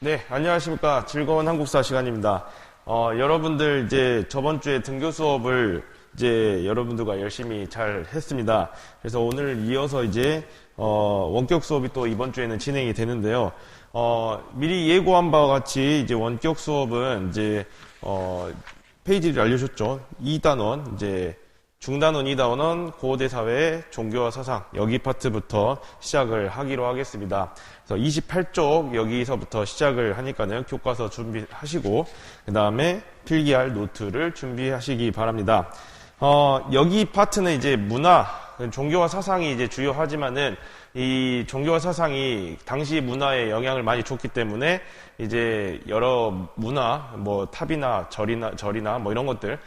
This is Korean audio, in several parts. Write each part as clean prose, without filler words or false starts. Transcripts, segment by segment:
네, 안녕하십니까. 즐거운 한국사 시간입니다. 여러분들 이제 저번 주에 등교 수업을 이제 여러분들과 열심히 잘 했습니다. 그래서 오늘 이어서 이제, 원격 수업이 또 이번 주에는 진행이 되는데요. 미리 예고한 바와 같이 이제 원격 수업은 이제, 페이지를 알려줬죠. 2단원, 이제, 중단원 2단원, 고대사회, 종교와 사상, 여기 파트부터 시작을 하기로 하겠습니다. 그래서 28쪽 여기서부터 시작을 하니까는 교과서 준비하시고, 그 다음에 필기할 노트를 준비하시기 바랍니다. 여기 파트는 이제 문화, 종교와 사상이 이제 주요하지만은 이 종교와 사상이 당시 문화에 영향을 많이 줬기 때문에 이제 여러 문화, 뭐 탑이나 절이나 뭐 이런 것들의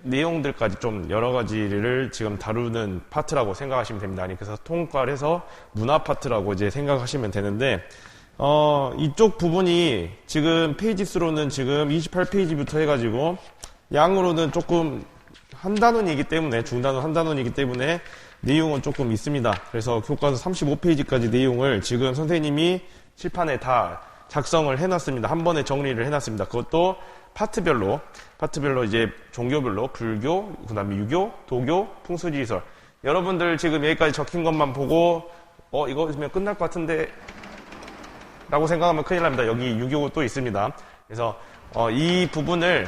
내용들까지 좀 여러 가지를 지금 다루는 파트라고 생각하시면 됩니다. 그래서 통과를 해서 문화 파트라고 이제 생각하시면 되는데, 이쪽 부분이 지금 페이지 수로는 지금 28페이지부터 해가지고 양으로는 조금 한 단원이기 때문에, 중단원 한 단원이기 때문에 내용은 조금 있습니다. 그래서 교과서 35페이지까지 내용을 지금 선생님이 칠판에 다 작성을 해놨습니다. 한 번에 정리를 해놨습니다. 그것도 파트별로 이제 종교별로 불교, 그 다음에 유교, 도교, 풍수지리설. 여러분들 지금 여기까지 적힌 것만 보고 이거면 끝날 것 같은데 라고 생각하면 큰일 납니다. 여기 유교 또 있습니다. 그래서 이 부분을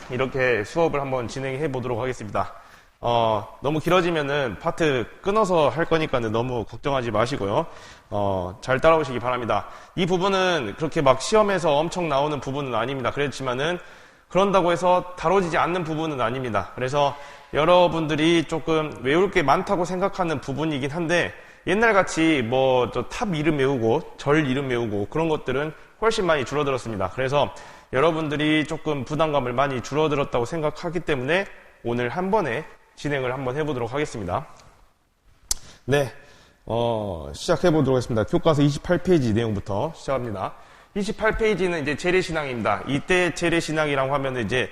이렇게 수업을 한번 진행해 보도록 하겠습니다. 너무 길어지면은 파트 끊어서 할 거니까는 너무 걱정하지 마시고요. 잘 따라오시기 바랍니다. 이 부분은 그렇게 막 시험에서 엄청 나오는 부분은 아닙니다. 그렇지만은 그런다고 해서 다뤄지지 않는 부분은 아닙니다. 그래서 여러분들이 조금 외울 게 많다고 생각하는 부분이긴 한데, 옛날같이 뭐 저 탑 이름 외우고 절 이름 외우고 그런 것들은 훨씬 많이 줄어들었습니다. 그래서 여러분들이 조금 부담감을 많이 줄어들었다고 생각하기 때문에 오늘 한 번에 진행을 한번 해보도록 하겠습니다. 네, 시작해보도록 하겠습니다. 교과서 28페이지 내용부터 시작합니다. 28페이지는 이제 재래신앙입니다. 이때 재래신앙이라고 하면 이제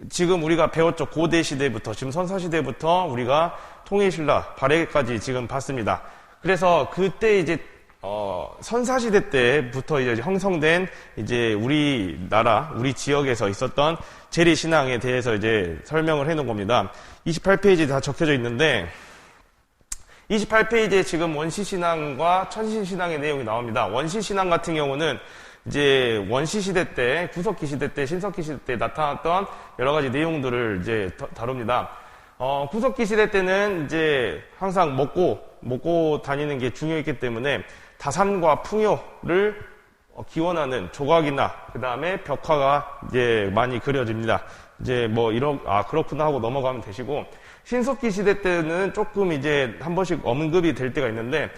지금 우리가 배웠죠. 고대시대부터, 지금 선사시대부터 우리가 통일신라, 발해까지 지금 봤습니다. 그래서 그때 이제 선사시대 때부터 이제 형성된 이제 우리나라, 우리 지역에서 있었던 재래신앙에 대해서 이제 설명을 해 놓은 겁니다. 28페이지에 다 적혀져 있는데, 28페이지에 지금 원시신앙과 천신신앙의 내용이 나옵니다. 원시신앙 같은 경우는 이제 원시시대 때, 구석기 시대 때, 신석기 시대 때 나타났던 여러 가지 내용들을 이제 다룹니다. 구석기 시대 때는 이제 항상 먹고 다니는 게 중요했기 때문에 다산과 풍요를 기원하는 조각이나 그 다음에 벽화가 이제 많이 그려집니다. 이제 뭐 그렇구나 하고 넘어가면 되시고, 신석기 시대 때는 조금 이제 한 번씩 언급이 될 때가 있는데,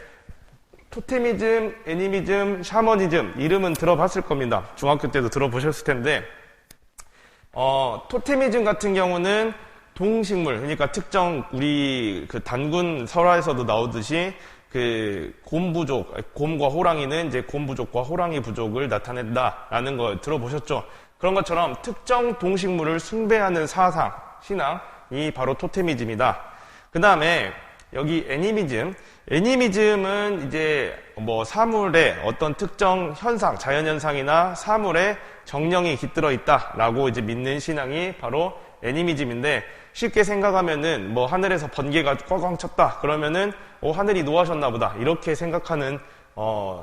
토테미즘, 애니미즘, 샤머니즘 이름은 들어봤을 겁니다. 중학교 때도 들어보셨을 텐데, 토테미즘 같은 경우는 동식물, 그러니까 특정 우리 그 단군 설화에서도 나오듯이 그 곰부족, 곰과 호랑이는 이제 곰부족과 호랑이 부족을 나타낸다라는 거 들어보셨죠? 그런 것처럼 특정 동식물을 숭배하는 사상, 신앙이 바로 토테미즘이다. 그 다음에 여기 애니미즘은 이제 뭐 사물의 어떤 특정 현상, 자연현상이나 사물에 정령이 깃들어 있다라고 이제 믿는 신앙이 바로 애니미즘인데, 쉽게 생각하면은 뭐 하늘에서 번개가 꽝꽝 쳤다 그러면은 하늘이 노하셨나 보다 이렇게 생각하는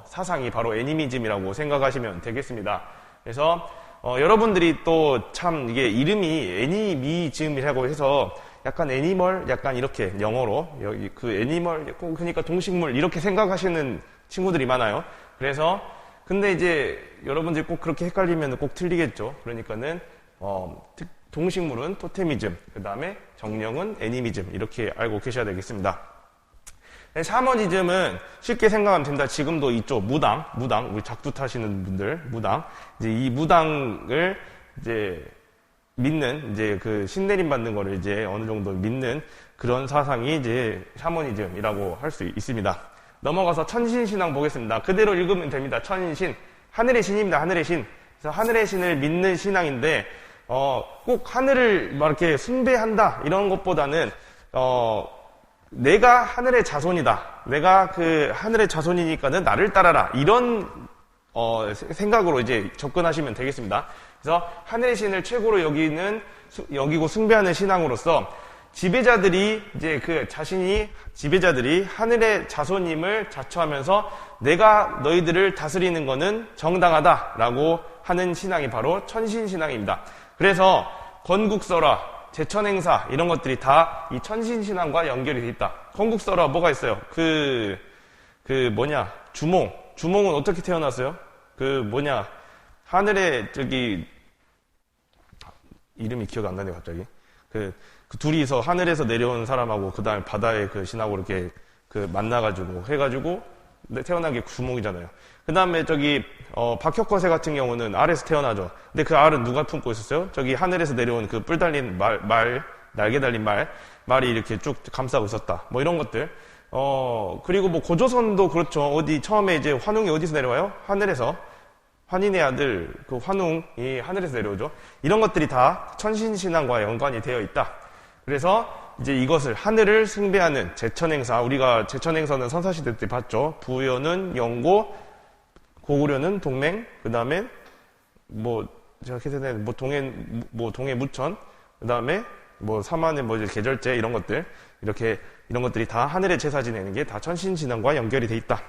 사상이 바로 애니미즘이라고 생각하시면 되겠습니다. 그래서 여러분들이 또 참 이게 이름이 애니미즘이라고 해서 약간 애니멀, 약간 이렇게 영어로 여기 그 애니멀, 그러니까 동식물 이렇게 생각하시는 친구들이 많아요. 그래서 근데 이제 여러분들이 꼭 그렇게 헷갈리면 꼭 틀리겠죠. 그러니까는 동식물은 토테미즘, 그 다음에 정령은 애니미즘 이렇게 알고 계셔야 되겠습니다. 샤머니즘은 쉽게 생각하면 됩니다. 지금도 이쪽 무당 우리 작두 타시는 분들 무당, 이제 이 무당을 이제 믿는, 이제 그 신내림 받는 거를 이제 어느 정도 믿는 그런 사상이 이제 샤머니즘이라고 할 수 있습니다. 넘어가서 천신신앙 보겠습니다. 그대로 읽으면 됩니다. 천신, 하늘의 신입니다. 하늘의 신. 그래서 하늘의 신을 믿는 신앙인데, 꼭 하늘을 막 이렇게 숭배한다 이런 것보다는 내가 하늘의 자손이다. 내가 그 하늘의 자손이니까는 나를 따라라. 이런 생각으로 이제 접근하시면 되겠습니다. 그래서 하늘의 신을 최고로 여기고 숭배하는 신앙으로서 지배자들이 지배자들이 하늘의 자손임을 자처하면서 내가 너희들을 다스리는 것은 정당하다라고 하는 신앙이 바로 천신신앙입니다. 그래서 건국설화, 제천행사 이런 것들이 다 이 천신신앙과 연결이 돼 있다. 건국설화 뭐가 있어요? 주몽은 어떻게 태어났어요? 하늘에 이름이 기억 안 나네요, 갑자기. 그 둘이서 하늘에서 내려온 사람하고 그 다음에 바다의 그 신하고 이렇게 만나가지고 해가지고 태어난 게 주몽이잖아요. 그 다음에 박혁거세 같은 경우는 알에서 태어나죠. 근데 그 알은 누가 품고 있었어요? 하늘에서 내려온 그 뿔 달린 날개 달린 말이 이렇게 쭉 감싸고 있었다. 뭐 이런 것들. 그리고 뭐 고조선도 그렇죠. 처음에 이제 환웅이 어디서 내려와요? 하늘에서. 환인의 아들, 환웅이 하늘에서 내려오죠. 이런 것들이 다 천신신앙과 연관이 되어 있다. 그래서 이제 이것을 하늘을 숭배하는 제천행사, 우리가 제천행사는 선사시대 때 봤죠. 부여는 영고, 고구려는 동맹, 그 다음에 제가 계산했는데 동해 무천, 그 다음에 사만의 이제 계절제 이런 것들, 이런 것들이 다 하늘의 제사 지내는 게 다 천신신앙과 연결이 돼 있다.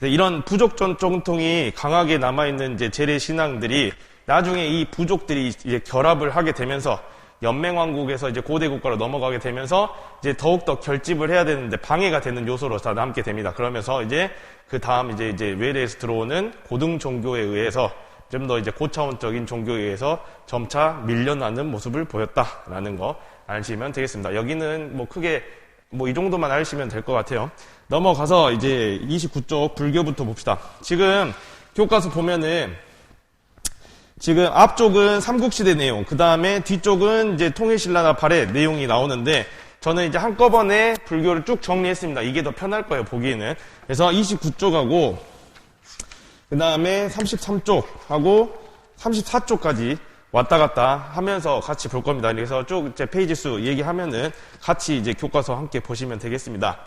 이런 부족 전통이 강하게 남아있는 이제 재래 신앙들이 나중에 이 부족들이 이제 결합을 하게 되면서 연맹왕국에서 이제 고대 국가로 넘어가게 되면서 이제 더욱더 결집을 해야 되는데 방해가 되는 요소로 다 남게 됩니다. 그러면서 이제 그 다음 이제 외래에서 들어오는 고등 종교에 의해서 좀 더 이제 고차원적인 종교에 의해서 점차 밀려나는 모습을 보였다라는 거 아시면 되겠습니다. 여기는 크게 이 정도만 아시면 될 것 같아요. 넘어가서 이제 29쪽 불교부터 봅시다. 지금 교과서 보면은 지금 앞쪽은 삼국시대 내용, 그 다음에 뒤쪽은 이제 통일신라나 발해 내용이 나오는데 저는 이제 한꺼번에 불교를 쭉 정리했습니다. 이게 더 편할 거예요, 보기에는. 그래서 29쪽하고 그 다음에 33쪽하고 34쪽까지 왔다 갔다 하면서 같이 볼 겁니다. 그래서 쭉 이제 페이지 수 얘기하면은 같이 이제 교과서 함께 보시면 되겠습니다.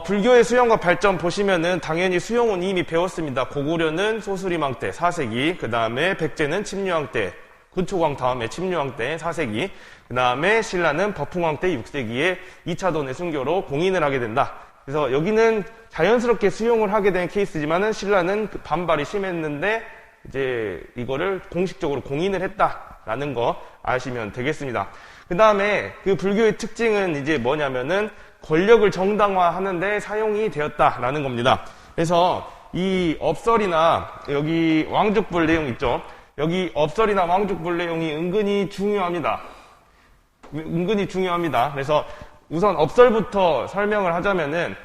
불교의 수용과 발전 보시면은 당연히 수용은 이미 배웠습니다. 고구려는 소수리망 때 4세기, 그 다음에 백제는 침류왕 때, 근초광 다음에 침류왕 때 4세기, 그 다음에 신라는 버풍왕 때 6세기에 2차돈의 순교로 공인을 하게 된다. 그래서 여기는 자연스럽게 수용을 하게 된 케이스지만은 신라는 반발이 심했는데 이제 이거를 공식적으로 공인을 했다라는 거 아시면 되겠습니다. 그 다음에 그 불교의 특징은 이제 뭐냐면은 권력을 정당화하는데 사용이 되었다라는 겁니다. 그래서 이 업설이나 여기 왕족불 내용 있죠. 여기 업설이나 왕족불 내용이 은근히 중요합니다. 은근히 중요합니다. 그래서 우선 업설부터 설명을 하자면은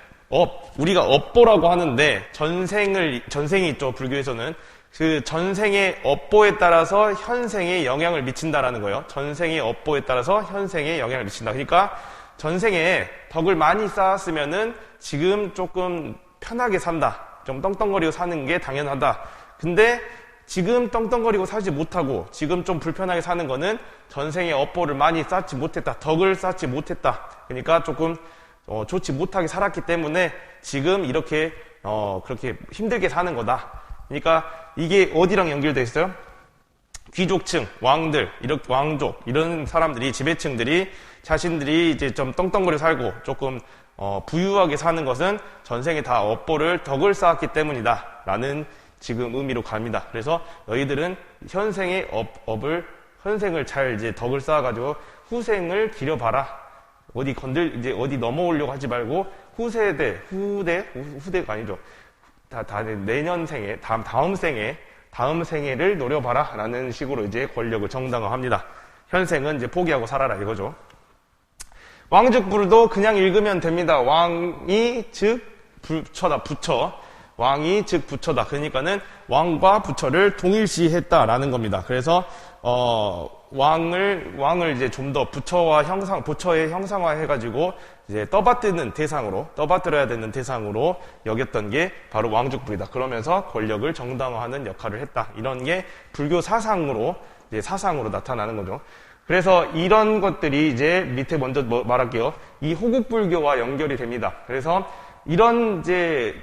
우리가 업보라고 하는데 전생이 있죠. 불교에서는 그 전생의 업보에 따라서 현생에 영향을 미친다라는 거예요. 전생의 업보에 따라서 현생에 영향을 미친다. 그러니까 전생에 덕을 많이 쌓았으면은 지금 조금 편하게 산다. 좀 떵떵거리고 사는 게 당연하다. 근데 지금 떵떵거리고 살지 못하고 지금 좀 불편하게 사는 거는 전생의 업보를 많이 쌓지 못했다. 덕을 쌓지 못했다. 그러니까 조금 좋지 못하게 살았기 때문에 지금 이렇게 그렇게 힘들게 사는 거다. 그러니까 이게 어디랑 연결되어 있어요? 귀족층, 왕들, 왕족 이런 사람들이 지배층들이 자신들이 이제 좀 떵떵거려 살고 조금 부유하게 사는 것은 전생에 다 업보를 덕을 쌓았기 때문이다라는 지금 의미로 갑니다. 그래서 너희들은 현생의 현생을 잘 이제 덕을 쌓아가지고 후생을 기려봐라. 이제 어디 넘어오려고 하지 말고 후대가 아니죠. 내년 생에, 다음 생애를 노려봐라. 라는 식으로 이제 권력을 정당화합니다. 현생은 이제 포기하고 살아라 이거죠. 왕즉불도 그냥 읽으면 됩니다. 왕이 즉 부처다. 왕이 즉 부처다. 그러니까는 왕과 부처를 동일시했다라는 겁니다. 그래서 왕을 이제 좀 더 부처의 형상화 해가지고 이제 떠받들어야 되는 대상으로 여겼던 게 바로 왕족불이다. 그러면서 권력을 정당화하는 역할을 했다. 이런 게 불교 사상으로 나타나는 거죠. 그래서 이런 것들이 이제 밑에 먼저 말할게요. 이 호국불교와 연결이 됩니다. 그래서 이런 이제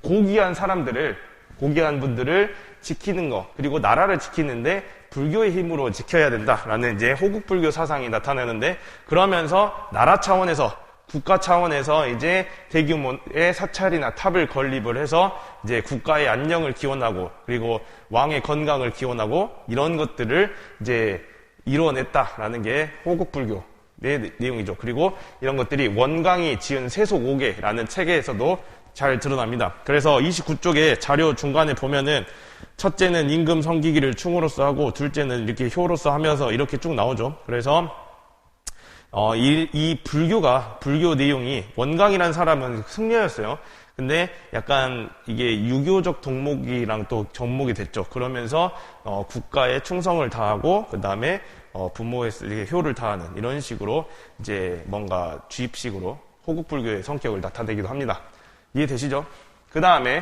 고귀한 사람들을 고귀한 분들을 지키는 거, 그리고 나라를 지키는데 불교의 힘으로 지켜야 된다라는 이제 호국불교 사상이 나타나는데, 그러면서 나라 차원에서, 국가 차원에서 이제 대규모의 사찰이나 탑을 건립을 해서 이제 국가의 안녕을 기원하고, 그리고 왕의 건강을 기원하고, 이런 것들을 이제 이루어냈다라는 게 호국불교의 내용이죠. 그리고 이런 것들이 원광이 지은 세속오계라는 책에서도 잘 드러납니다. 그래서 29쪽에 자료 중간에 보면은 첫째는 임금 섬기기를 충으로서 하고, 둘째는 이렇게 효로서 하면서 이렇게 쭉 나오죠. 그래서 이 불교 내용이, 원광이라는 사람은 승려였어요. 근데 약간 이게 유교적 덕목이랑 또 접목이 됐죠. 그러면서 국가에 충성을 다하고, 그 다음에 부모에게 효를 다하는 이런 식으로 이제 뭔가 주입식으로 호국불교의 성격을 나타내기도 합니다. 이해되시죠? 그 다음에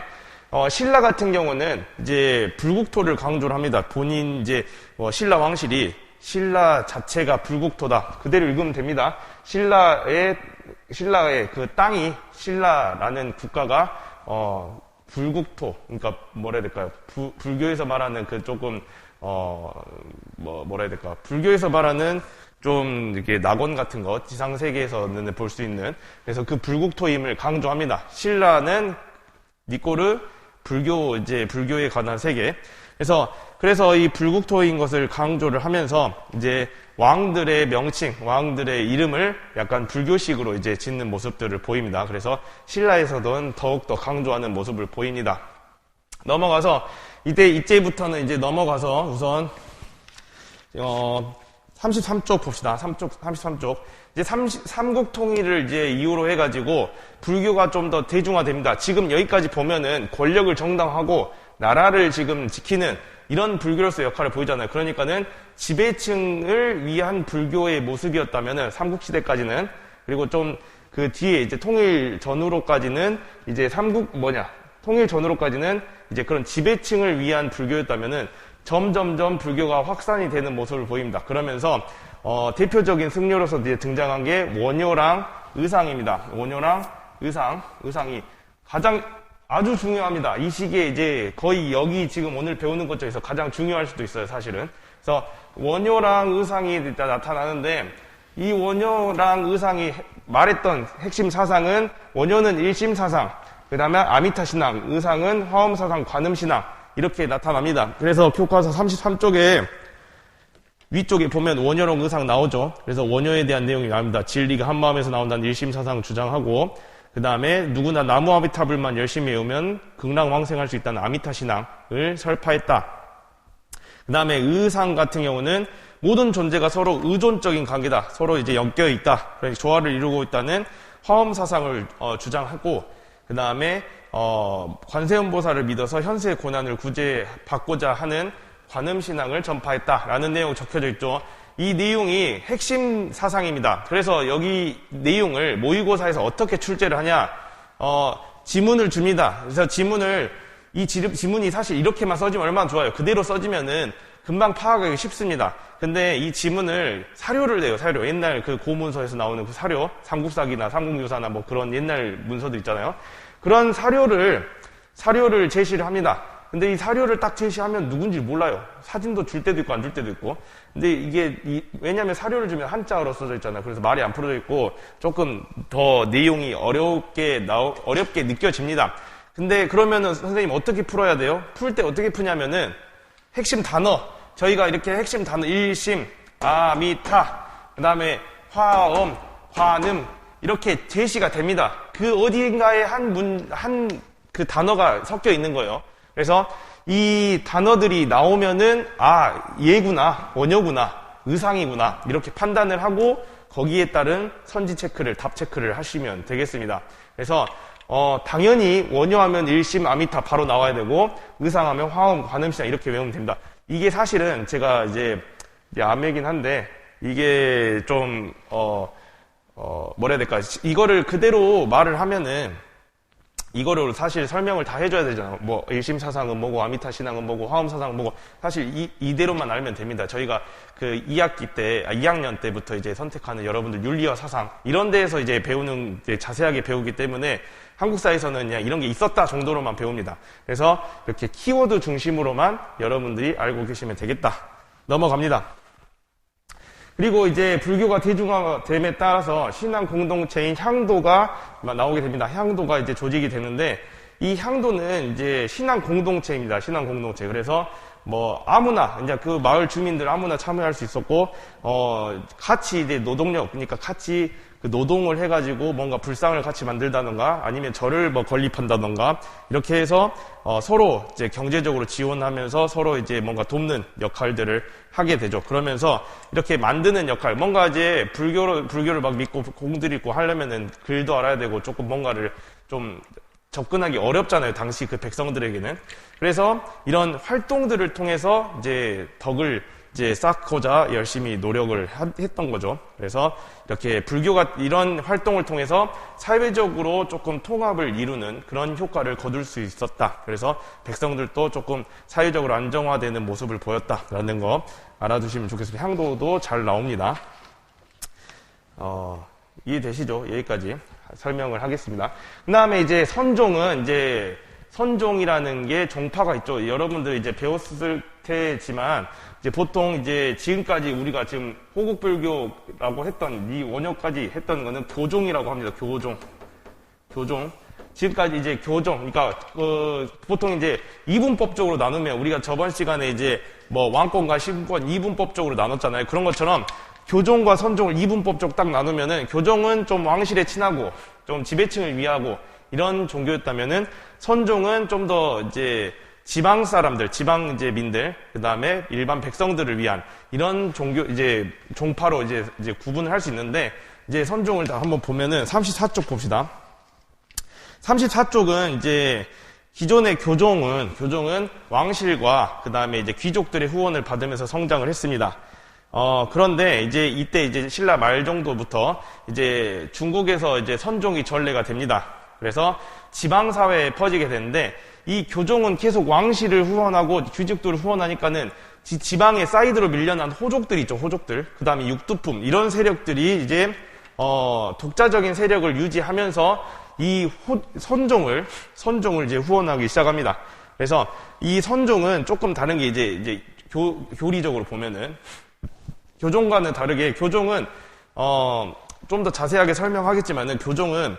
신라 같은 경우는 이제 불국토를 강조를 합니다. 본인 이제 신라 왕실이, 신라 자체가 불국토다, 그대로 읽으면 됩니다. 신라의 그 땅이, 신라라는 국가가 불국토, 그러니까 뭐라 해야 될까요? 불교에서 말하는 그 조금 뭐라 해야 될까? 불교에서 말하는 좀 이렇게 낙원 같은 것, 지상 세계에서는 볼 수 있는, 그래서 그 불국토임을 강조합니다. 신라는 니꼬르 불교에 관한 세계. 그래서 이 불국토인 것을 강조를 하면서 이제 왕들의 명칭, 왕들의 이름을 약간 불교식으로 이제 짓는 모습들을 보입니다. 그래서 신라에서는 더욱더 강조하는 모습을 보입니다. 넘어가서 이때부터는 이제 넘어가서 우선 33쪽 봅시다. 33쪽. 이제 삼국 통일을 이제 이유로 해가지고 불교가 좀 더 대중화됩니다. 지금 여기까지 보면은 권력을 정당하고 나라를 지금 지키는 이런 불교로서 역할을 보이잖아요. 그러니까는 지배층을 위한 불교의 모습이었다면은 삼국시대까지는, 그리고 좀 그 뒤에 이제 통일 전후로까지는 이제 통일 전후로까지는 이제 그런 지배층을 위한 불교였다면은 점점점 불교가 확산이 되는 모습을 보입니다. 그러면서 대표적인 승려로서 이제 등장한 게 원효랑 의상입니다. 원효랑 의상이 가장 아주 중요합니다. 이 시기에 이제 거의 여기 지금 오늘 배우는 것 중에서 가장 중요할 수도 있어요, 사실은. 그래서 원효랑 의상이 일단 나타나는데, 이 원효랑 의상이 말했던 핵심 사상은, 원효는 일심사상, 그 다음에 아미타신앙, 의상은 화엄사상, 관음신앙, 이렇게 나타납니다. 그래서 교과서 33쪽에 위쪽에 보면 원효랑 의상 나오죠. 그래서 원효에 대한 내용이 나옵니다. 진리가 한마음에서 나온다는 일심사상 주장하고, 그 다음에 누구나 나무 아미타불만 열심히 외우면 극락왕생할 수 있다는 아미타신앙을 설파했다. 그 다음에 의상 같은 경우는 모든 존재가 서로 의존적인 관계다, 서로 이제 엮여 있다, 그래서 조화를 이루고 있다는 화엄사상을 주장하고, 그 다음에 관세음보살을 믿어서 현세의 고난을 구제받고자 하는 관음신앙을 전파했다라는 내용이 적혀져 있죠. 이 내용이 핵심 사상입니다. 그래서 여기 내용을 모의고사에서 어떻게 출제를 하냐, 지문을 줍니다. 그래서 이 지문이 사실 이렇게만 써지면 얼마나 좋아요. 그대로 써지면은 금방 파악하기 쉽습니다. 근데 이 지문을 사료를 내요, 사료. 옛날 그 고문서에서 나오는 그 사료, 삼국사기나 삼국유사나 뭐 그런 옛날 문서들 있잖아요. 그런 사료를 제시를 합니다. 근데 이 사료를 딱 제시하면 누군지 몰라요. 사진도 줄 때도 있고 안 줄 때도 있고. 근데 이게 왜냐면 사료를 주면 한자어로 써져 있잖아요. 그래서 말이 안 풀어져 있고 조금 더 내용이 어렵게 느껴집니다. 근데 그러면은 선생님 어떻게 풀어야 돼요? 풀 때 어떻게 푸냐면은 핵심 단어, 저희가 이렇게 핵심 단어 일심, 아미타, 그 다음에 화엄, 관음 이렇게 제시가 됩니다. 그 어딘가에 그 단어가 섞여 있는 거예요. 그래서 이 단어들이 나오면은 얘구나, 원효구나, 의상이구나 이렇게 판단을 하고 거기에 따른 선지 체크를, 답 체크를 하시면 되겠습니다. 그래서 당연히 원효하면 일심, 아미타 바로 나와야 되고, 의상하면 화엄, 관음신앙 이렇게 외우면 됩니다. 이게 사실은 제가 이제 암이긴 한데, 이게 좀 뭐라 해야 될까, 이거를 그대로 말을 하면은 이거를 사실 설명을 다 해줘야 되잖아요. 뭐 일심사상은 뭐고 아미타 신앙은 뭐고 화엄사상은 뭐고 사실 이대로만 알면 됩니다. 저희가 그 2학년 때부터 이제 선택하는 여러분들 윤리와 사상 이런 데에서 이제 배우는 이제 자세하게 배우기 때문에 한국사에서는 그냥 이런 게 있었다 정도로만 배웁니다. 그래서 이렇게 키워드 중심으로만 여러분들이 알고 계시면 되겠다. 넘어갑니다. 그리고 이제 불교가 대중화됨에 따라서 신앙 공동체인 향도가 나오게 됩니다. 향도가 이제 조직이 되는데 이 향도는 이제 신앙 공동체입니다. 신앙 공동체. 그래서 뭐 아무나 이제 그 마을 주민들 아무나 참여할 수 있었고 같이 이제 노동력 그러니까 같이 그 노동을 해가지고 뭔가 불상을 같이 만들다던가 아니면 절을 뭐 건립한다던가 이렇게 해서 서로 이제 경제적으로 지원하면서 서로 이제 뭔가 돕는 역할들을 하게 되죠. 그러면서 이렇게 만드는 역할, 뭔가 이제 불교를 막 믿고 공들 있고 하려면은 글도 알아야 되고 조금 뭔가를 좀 접근하기 어렵잖아요. 당시 그 백성들에게는. 그래서 이런 활동들을 통해서 이제 덕을 이제 쌓고자 열심히 노력을 했던 거죠. 그래서 이렇게 불교가 이런 활동을 통해서 사회적으로 조금 통합을 이루는 그런 효과를 거둘 수 있었다. 그래서 백성들도 조금 사회적으로 안정화되는 모습을 보였다라는 거 알아두시면 좋겠습니다. 향도도 잘 나옵니다. 이해되시죠? 여기까지 설명을 하겠습니다. 그 다음에 이제 선종이라는 게 종파가 있죠. 여러분들 이제 배웠을 테지만 이제 보통 이제 지금까지 우리가 지금 호국불교라고 했던 이 원효까지 했던 거는 교종이라고 합니다. 교종. 지금까지 이제 교종, 그러니까 보통 이제 이분법적으로 나누면 우리가 저번 시간에 이제 뭐 왕권과 신권 이분법적으로 나눴잖아요. 그런 것처럼 교종과 선종을 이분법적 딱 나누면은 교종은 좀 왕실에 친하고 좀 지배층을 위하고 이런 종교였다면은 선종은 좀 더 이제 지방 사람들, 지방 이제 민들, 그 다음에 일반 백성들을 위한 이런 종교 이제 종파로 이제 구분을 할 수 있는데 이제 선종을 다 한번 보면은 34쪽 봅시다. 34쪽은 이제 기존의 교종은 왕실과 그 다음에 이제 귀족들의 후원을 받으면서 성장을 했습니다. 그런데 이제 이때 이제 신라 말 정도부터 이제 중국에서 이제 선종이 전례가 됩니다. 그래서 지방사회에 퍼지게 되는데 이 교종은 계속 왕실을 후원하고 귀족들을 후원하니까는 지방의 사이드로 밀려난 호족들 있죠, 호족들. 그 다음에 육두품, 이런 세력들이 이제, 독자적인 세력을 유지하면서 이 선종을 이제 후원하기 시작합니다. 그래서 이 선종은 조금 다른 게 이제 교리적으로 보면은, 교종과는 다르게, 교종은, 좀 더 자세하게 설명하겠지만은, 교종은,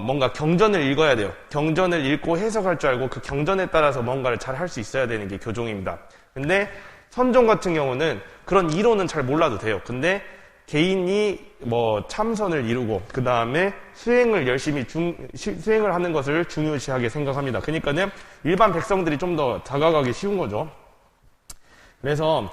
뭔가 경전을 읽어야 돼요. 경전을 읽고 해석할 줄 알고 그 경전에 따라서 뭔가를 잘 할 수 있어야 되는 게 교종입니다. 근데 선종 같은 경우는 그런 이론은 잘 몰라도 돼요. 근데 개인이 뭐 참선을 이루고 그 다음에 수행을 열심히 수행을 하는 것을 중요시하게 생각합니다. 그러니까는 일반 백성들이 좀 더 다가가기 쉬운 거죠. 그래서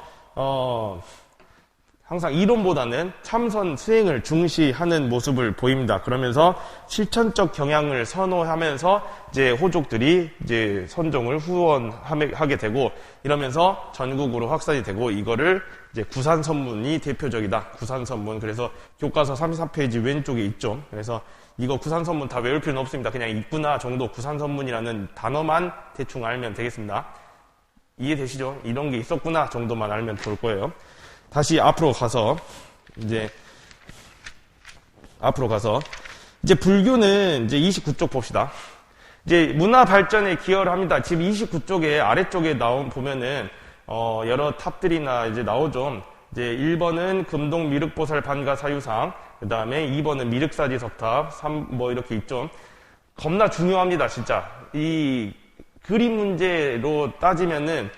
항상 이론보다는 참선 수행을 중시하는 모습을 보입니다. 그러면서 실천적 경향을 선호하면서 이제 호족들이 이제 선종을 후원하게 되고 이러면서 전국으로 확산이 되고 이거를 이제 구산선문이 대표적이다. 구산선문. 그래서 교과서 34페이지 왼쪽에 있죠. 그래서 이거 구산선문 다 외울 필요는 없습니다. 그냥 있구나 정도 구산선문이라는 단어만 대충 알면 되겠습니다. 이해되시죠? 이런 게 있었구나 정도만 알면 좋을 거예요. 다시 앞으로 가서 이제 불교는 이제 29쪽 봅시다. 이제 문화 발전에 기여를 합니다. 지금 29쪽에 아래쪽에 보면은 여러 탑들이나 이제 나오죠. 이제 1번은 금동 미륵보살 반가 사유상, 그다음에 2번은 미륵사지 석탑, 3 뭐 이렇게 있죠. 겁나 중요합니다, 진짜. 이 그림 문제로 따지면은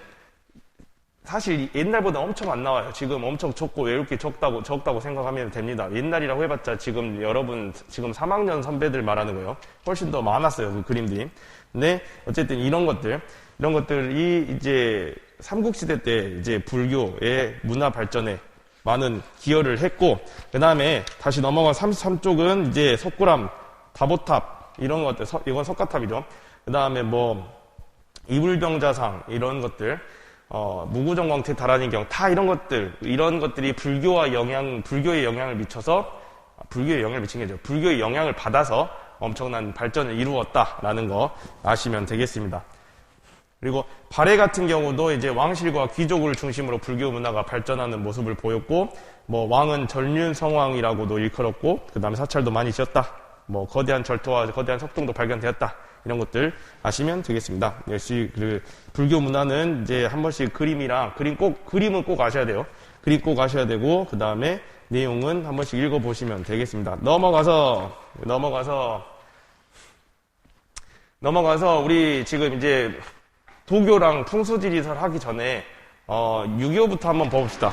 사실 옛날보다 엄청 안 나와요. 지금 엄청 적고 외울 게 적다고 생각하면 됩니다. 옛날이라고 해봤자 지금 여러분 지금 3학년 선배들 말하는 거예요. 훨씬 더 많았어요, 그 그림들이. 근데 어쨌든 이런 것들이 이제 삼국시대 때 이제 불교의 문화 발전에 많은 기여를 했고, 그 다음에 다시 넘어간 33쪽은 이제 석굴암, 다보탑 이런 것들, 이건 석가탑이죠. 그 다음에 뭐 이불병자상 이런 것들. 무구정광태 다란이경 다 이런 것들이 불교의 영향을 미친 게죠. 불교의 영향을 받아서 엄청난 발전을 이루었다라는 거 아시면 되겠습니다. 그리고 발해 같은 경우도 이제 왕실과 귀족을 중심으로 불교 문화가 발전하는 모습을 보였고, 뭐 왕은 전륜성왕이라고도 일컬었고, 그 다음에 사찰도 많이 지었다. 뭐 거대한 절토와 거대한 석동도 발견되었다. 이런 것들 아시면 되겠습니다. 역시 그 불교 문화는 이제 한 번씩 그림은 꼭 아셔야 돼요. 그림 꼭 아셔야 되고, 그 다음에 내용은 한 번씩 읽어보시면 되겠습니다. 넘어가서 우리 지금 이제 도교랑 풍수지리설 하기 전에 유교부터 한번 봐봅시다.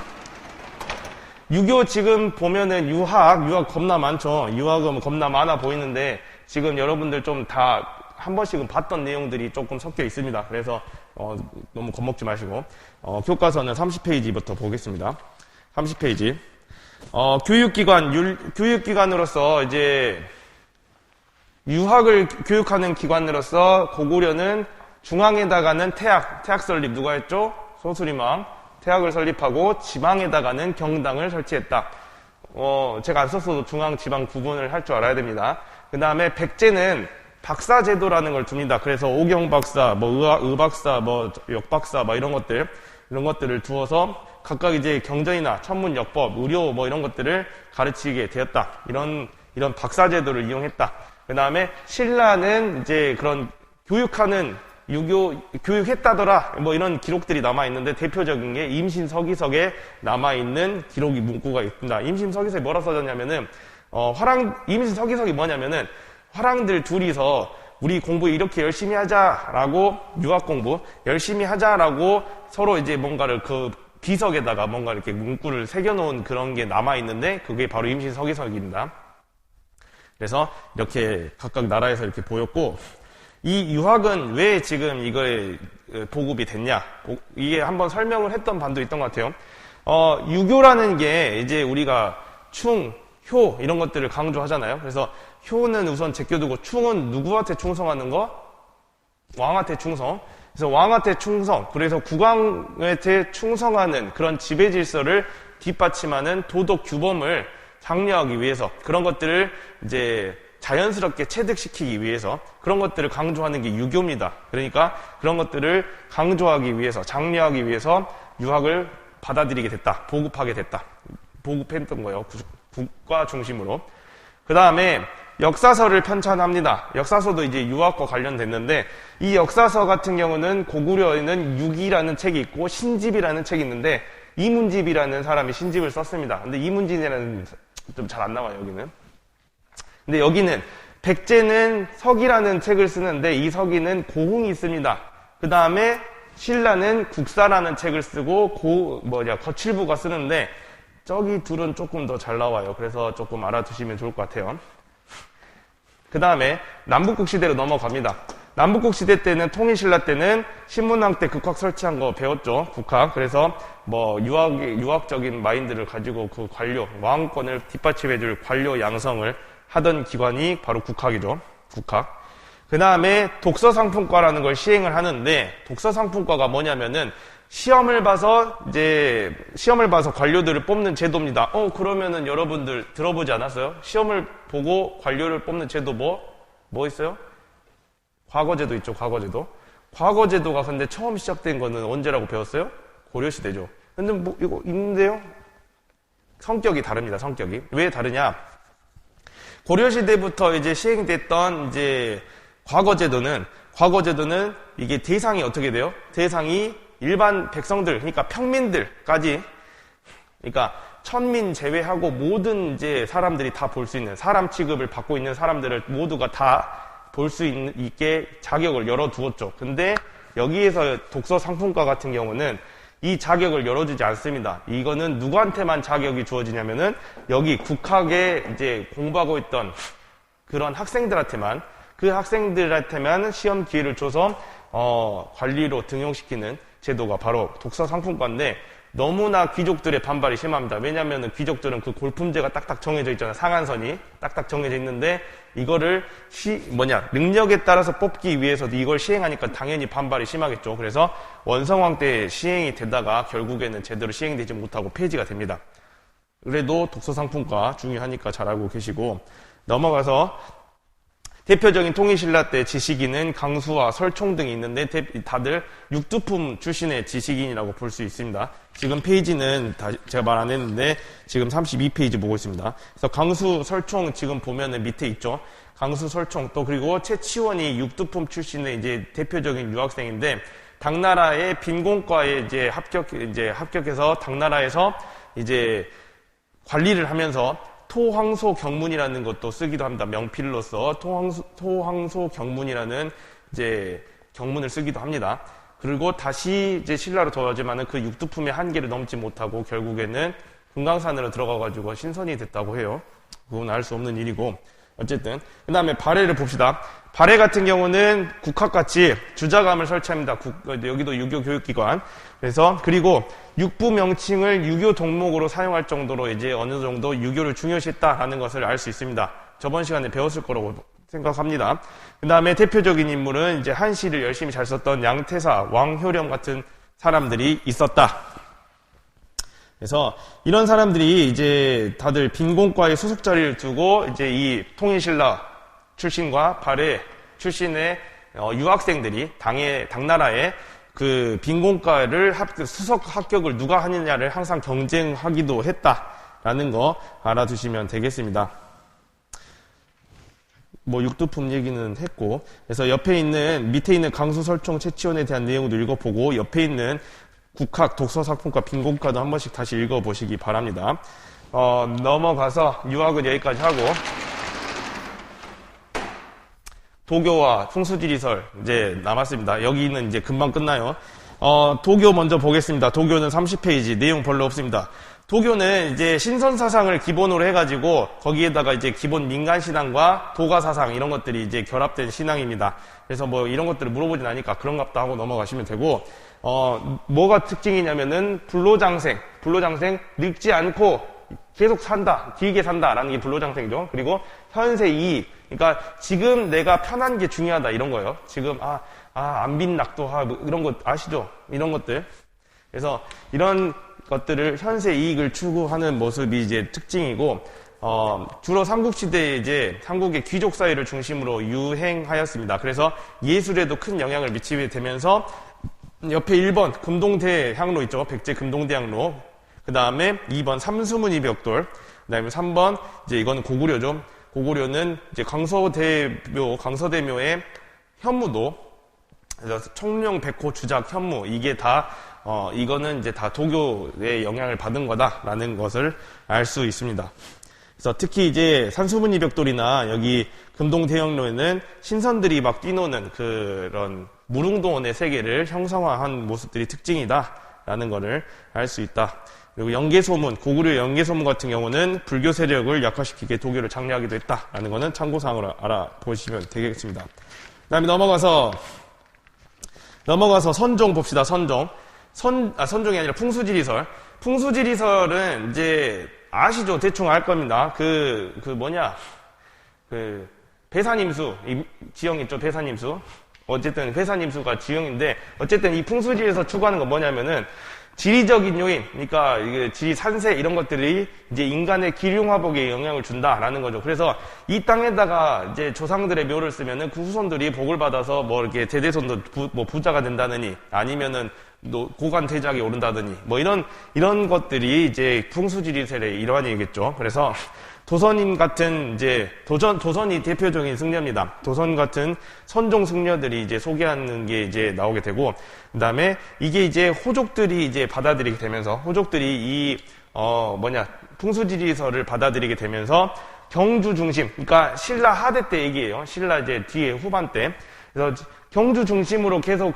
유교 지금 보면은 유학 겁나 많죠. 유학은 겁나 많아 보이는데 지금 여러분들 좀 다 한 번씩은 봤던 내용들이 조금 섞여 있습니다. 그래서 너무 겁먹지 마시고 교과서는 30페이지부터 보겠습니다. 30페이지. 교육기관으로서 이제 유학을 교육하는 기관으로서 고구려는 중앙에다가는 태학 설립 누가 했죠? 소수림왕. 태학을 설립하고 지방에다가는 경당을 설치했다. 제가 안 썼어도 중앙, 지방 구분을 할 줄 알아야 됩니다. 그 다음에 백제는 박사 제도라는 걸 둡니다. 그래서 오경박사, 의박사, 역박사, 이런 것들을 두어서 각각 이제 경전이나 천문역법, 의료 이런 것들을 가르치게 되었다. 이런 박사 제도를 이용했다. 그 다음에 신라는 이제 그런 교육했다더라, 이런 기록들이 남아있는데, 대표적인 게 임신서기석에 남아있는 문구가 있습니다. 임신서기석에 뭐라 써졌냐면은, 임신서기석이 뭐냐면은, 화랑들 둘이서 우리 공부 이렇게 열심히 하자라고, 유학 공부 열심히 하자라고 서로 이제 뭔가를 그 비석에다가 뭔가 이렇게 문구를 새겨놓은 그런 게 남아있는데, 그게 바로 임신서기석입니다. 그래서 이렇게 각각 나라에서 이렇게 보였고, 이 유학은 왜 지금 이거에 보급이 됐냐? 이게 한번 설명을 했던 반도 있던 것 같아요. 유교라는 게 이제 우리가 충, 효 이런 것들을 강조하잖아요. 그래서 효는 우선 제껴두고 충은 누구한테 충성하는 거? 왕한테 충성. 그래서 왕한테 충성. 그래서 국왕한테 충성하는 그런 지배 질서를 뒷받침하는 도덕 규범을 장려하기 위해서 그런 것들을 이제 자연스럽게 체득시키기 위해서 그런 것들을 강조하는 게 유교입니다. 그러니까 그런 것들을 강조하기 위해서, 장려하기 위해서 유학을 받아들이게 됐다. 보급하게 됐다. 보급했던 거예요. 국가 중심으로. 그 다음에 역사서를 편찬합니다. 역사서도 이제 유학과 관련됐는데, 이 역사서 같은 경우는 고구려에는 육이라는 책이 있고 신집이라는 책이 있는데, 이문집이라는 사람이 신집을 썼습니다. 근데 이문집이라는 좀 잘 안 나와요, 여기는. 근데 여기는 백제는 석이라는 책을 쓰는데 이 석이는 고흥이 있습니다. 그 다음에 신라는 국사라는 책을 쓰고 거칠부가 쓰는데 저기 둘은 조금 더 잘 나와요. 그래서 조금 알아두시면 좋을 것 같아요. 그 다음에 남북국 시대로 넘어갑니다. 남북국 시대 때는 통일신라 때는 신문왕 때 국학 설치한 거 배웠죠. 국학. 그래서 유학적인 마인드를 가지고 그 관료, 왕권을 뒷받침해줄 관료 양성을 하던 기관이 바로 국학이죠. 국학. 그 다음에 독서상품과라는 걸 시행을 하는데, 독서상품과가 뭐냐면은 시험을 봐서 관료들을 뽑는 제도입니다. 그러면은 여러분들 들어보지 않았어요? 시험을 보고 관료를 뽑는 제도 뭐 있어요? 과거제도 있죠, 과거제도. 과거제도가 근데 처음 시작된 거는 언제라고 배웠어요? 고려시대죠. 근데 이거 있는데요? 성격이 다릅니다, 성격이. 왜 다르냐? 고려시대부터 이제 시행됐던 이제 과거제도는 이게 대상이 어떻게 돼요? 대상이 일반 백성들, 그러니까 평민들까지, 그러니까 천민 제외하고 모든 이제 사람들이 다 볼 수 있는, 사람 취급을 받고 있는 사람들을 모두가 다 볼 수 있게 자격을 열어두었죠. 근데 여기에서 독서 상품과 같은 경우는 이 자격을 열어주지 않습니다. 이거는 누구한테만 자격이 주어지냐면은 여기 국학에 이제 공부하고 있던 그런 학생들한테만, 그 학생들한테만 시험 기회를 줘서 관리로 등용시키는 제도가 바로 독서 상품과인데, 너무나 귀족들의 반발이 심합니다. 왜냐하면 귀족들은 그 골품제가 딱딱 정해져 있잖아요. 상한선이 딱딱 정해져 있는데 이거를 능력에 따라서 뽑기 위해서도 이걸 시행하니까 당연히 반발이 심하겠죠. 그래서 원성왕 때 시행이 되다가 결국에는 제대로 시행되지 못하고 폐지가 됩니다. 그래도 독서상품과 중요하니까 잘 알고 계시고, 넘어가서 대표적인 통일신라 때 지식인은 강수와 설총 등이 있는데 다들 육두품 출신의 지식인이라고 볼 수 있습니다. 지금 페이지는 제가 말 안 했는데 지금 32페이지 보고 있습니다. 그래서 강수, 설총 지금 보면은 밑에 있죠. 강수, 설총 또 그리고 최치원이 육두품 출신의 이제 대표적인 유학생인데 당나라의 빈공과에 이제 합격해서 당나라에서 이제 관리를 하면서 토황소 경문이라는 것도 쓰기도 합니다. 명필로서 토황소 경문이라는 이제 경문을 쓰기도 합니다. 그리고 다시 이제 신라로 돌아오지만은 그 육두품의 한계를 넘지 못하고 결국에는 금강산으로 들어가가지고 신선이 됐다고 해요. 그건 알 수 없는 일이고. 어쨌든. 그 다음에 발해를 봅시다. 발해 같은 경우는 국학같이 주자감을 설치합니다. 여기도 유교 교육기관. 그리고 육부 명칭을 유교 덕목으로 사용할 정도로 이제 어느 정도 유교를 중요시했다라는 것을 알 수 있습니다. 저번 시간에 배웠을 거라고 생각합니다. 그 다음에 대표적인 인물은 이제 한시를 열심히 잘 썼던 양태사, 왕효령 같은 사람들이 있었다. 그래서 이런 사람들이 이제 다들 빈공과에 소속 자리를 두고 이제 이 통일신라 출신과 발해 출신의 유학생들이 당나라의 그 빈공과를 수석 합격을 누가 하느냐를 항상 경쟁하기도 했다라는 거 알아두시면 되겠습니다. 뭐 육두품 얘기는 했고, 그래서 밑에 있는 강수, 설총, 최치원에 대한 내용도 읽어보고 옆에 있는 국학, 독서사품과 빈공과도 한 번씩 다시 읽어보시기 바랍니다. 넘어가서 유학은 여기까지 하고 도교와 풍수지리설 이제 남았습니다. 여기는 이제 금방 끝나요. 도교 먼저 보겠습니다. 도교는 30페이지 내용 별로 없습니다. 도교는 이제 신선사상을 기본으로 해가지고 거기에다가 이제 기본 민간신앙과 도가사상 이런 것들이 이제 결합된 신앙입니다. 그래서 뭐 이런 것들을 물어보진 않으니까 그런갑다 하고 넘어가시면 되고, 뭐가 특징이냐면은 불로장생, 늙지 않고 계속 산다, 길게 산다라는 게 불로장생이죠. 그리고 현세이익, 그러니까 지금 내가 편한 게 중요하다 이런 거예요. 지금 안빈낙도하 뭐 이런 것 아시죠? 이런 것들. 그래서 이런 것들을 현세 이익을 추구하는 모습이 이제 특징이고, 주로 삼국시대에 이제 한국의 귀족 사회를 중심으로 유행하였습니다. 그래서 예술에도 큰 영향을 미치게 되면서 옆에 1번 금동대 향로 있죠. 백제 금동대 향로. 그 다음에 2번 삼수문이 벽돌. 그 다음에 3번 이제 이거는 고구려죠. 고구려는 이제 강서대묘의 현무도. 그래서 청룡, 백호, 주작, 현무 이게 다 이거는 이제 다 도교의 영향을 받은 거다라는 것을 알 수 있습니다. 그래서 특히 이제 산수문이 벽돌이나 여기 금동대형로에는 신선들이 막 뛰노는 그런 무릉도원의 세계를 형상화한 모습들이 특징이다라는 것을 알 수 있다. 그리고 영계소문, 고구려 영계소문 같은 경우는 불교 세력을 약화시키게 도교를 장려하기도 했다라는 것은 참고사항으로 알아보시면 되겠습니다. 그 다음에 넘어가서 선종 봅시다. 선종이 아니라 풍수지리설. 풍수지리설은 이제 아시죠? 대충 알 겁니다. 배산임수, 지형 있죠? 배산임수. 어쨌든 배산임수가 지형인데, 어쨌든 이 풍수지리에서 추구하는 건 뭐냐면은 지리적인 요인, 그러니까 이게 지리 산세 이런 것들이 이제 인간의 기륭화복에 영향을 준다라는 거죠. 그래서 이 땅에다가 이제 조상들의 묘를 쓰면은 그 후손들이 복을 받아서 뭐 이렇게 대대손도 부자가 된다느니 아니면은 고관 대작에 오른다더니 뭐 이런 것들이 이제 풍수지리설의 일환이겠죠. 그래서 도선인 같은 이제 도선이 대표적인 승려입니다. 도선 같은 선종 승려들이 이제 소개하는 게 이제 나오게 되고, 그다음에 이게 이제 호족들이 이제 받아들이게 되면서 호족들이 풍수지리설을 받아들이게 되면서 경주 중심, 그러니까 신라 하대 때 얘기예요. 신라 이제 뒤에 후반 때. 그래서 경주 중심으로 계속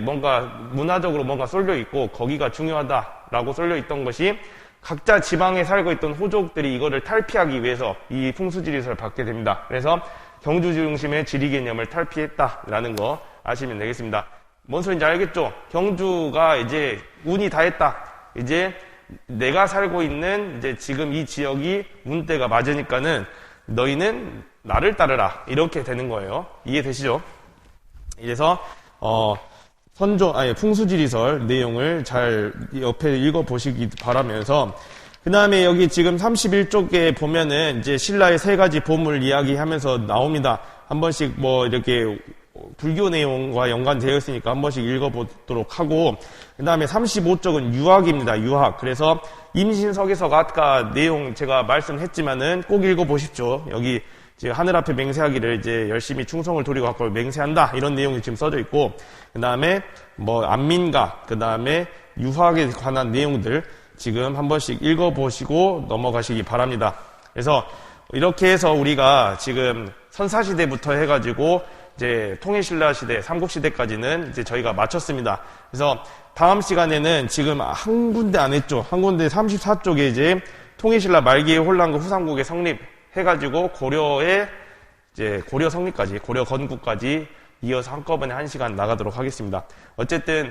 뭔가 문화적으로 뭔가 쏠려 있고 거기가 중요하다라고 쏠려 있던 것이 각자 지방에 살고 있던 호족들이 이거를 탈피하기 위해서 이 풍수지리설을 받게 됩니다. 그래서 경주 중심의 지리 개념을 탈피했다라는 거 아시면 되겠습니다. 뭔 소리인지 알겠죠? 경주가 이제 운이 다 했다. 이제 내가 살고 있는 이제 지금 이 지역이 운대가 맞으니까는 너희는 나를 따르라. 이렇게 되는 거예요. 이해되시죠? 이래서 풍수지리설 내용을 잘 옆에 읽어보시기 바라면서, 그 다음에 여기 지금 31쪽에 보면은 이제 신라의 3가지 보물 이야기하면서 나옵니다. 한 번씩 뭐 이렇게 불교 내용과 연관되어 있으니까 한 번씩 읽어보도록 하고, 그 다음에 35쪽은 유학입니다. 유학. 그래서 임신석에서 아까 내용 제가 말씀했지만은 꼭 읽어보십시오. 여기 이제 하늘 앞에 맹세하기를 이제 열심히 충성을 도리고 갖고 맹세한다. 이런 내용이 지금 써져 있고, 그 다음에 뭐 안민가, 그 다음에 유학에 관한 내용들 지금 한 번씩 읽어보시고 넘어가시기 바랍니다. 그래서 이렇게 해서 우리가 지금 선사시대부터 해가지고 이제 통일신라 시대, 삼국시대까지는 이제 저희가 마쳤습니다. 그래서 다음 시간에는 지금 한 군데 안 했죠. 한 군데 34쪽에 이제 통일신라 말기의 혼란과 후삼국의 성립 해가지고 고려의 이제 고려 성립까지, 고려 건국까지 이어서 한꺼번에 1시간 나가도록 하겠습니다. 어쨌든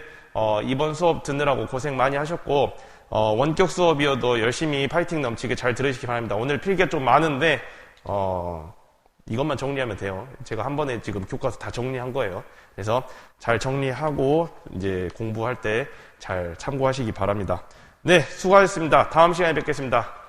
이번 수업 듣느라고 고생 많이 하셨고, 원격 수업이어도 열심히 파이팅 넘치게 잘 들으시기 바랍니다. 오늘 필기가 좀 많은데 이것만 정리하면 돼요. 제가 한 번에 지금 교과서 다 정리한 거예요. 그래서 잘 정리하고 이제 공부할 때 잘 참고하시기 바랍니다. 네, 수고하셨습니다. 다음 시간에 뵙겠습니다.